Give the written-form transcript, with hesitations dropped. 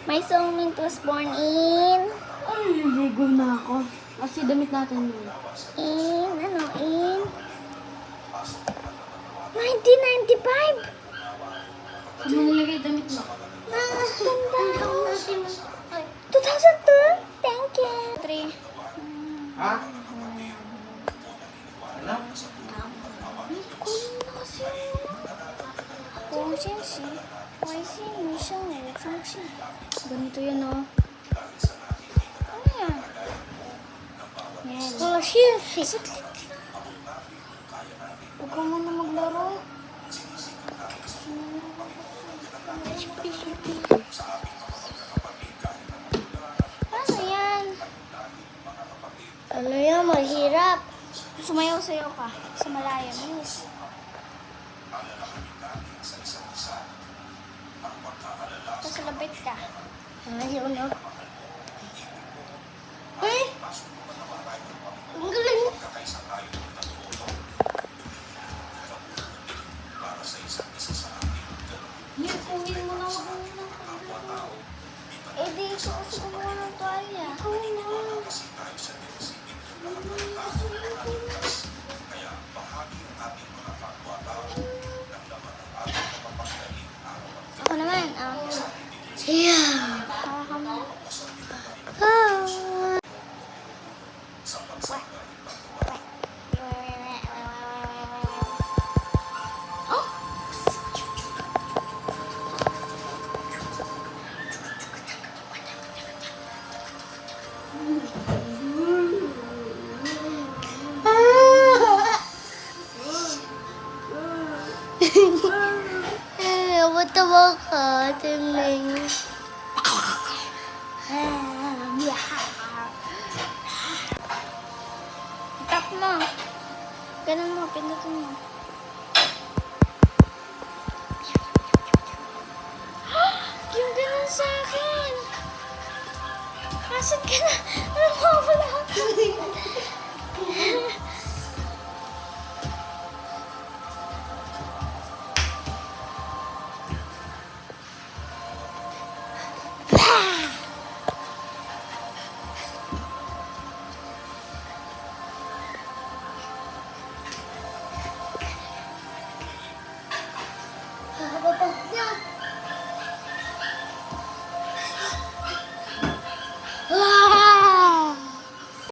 My soulmate was born in... Ay, ligo na ako. Kasi damit natin yun. In 1995? Saan mo nilagay damit mo? Tanda. 2002? Thank you. 3. Ha? Ano? 我先洗，微信女生我生气。 Ganito yan, oh. Ano yan? Yan. Oh, siyempre. Huwag ka muna maglaro. Paano yan? Ano yan, mahirap. Sumayaw-sayaw ka sa malaya, miss. Tapos labit ka. Ayaw na. Ay! Ang galing. Yan, kunin mo na ako ng Eh, di ko kasi kumuha ng tuwalya. Ikaw na. Ako naman, Yeah. hawa ka mo. Ah. Oh! Tawa-tawa ka, Timling.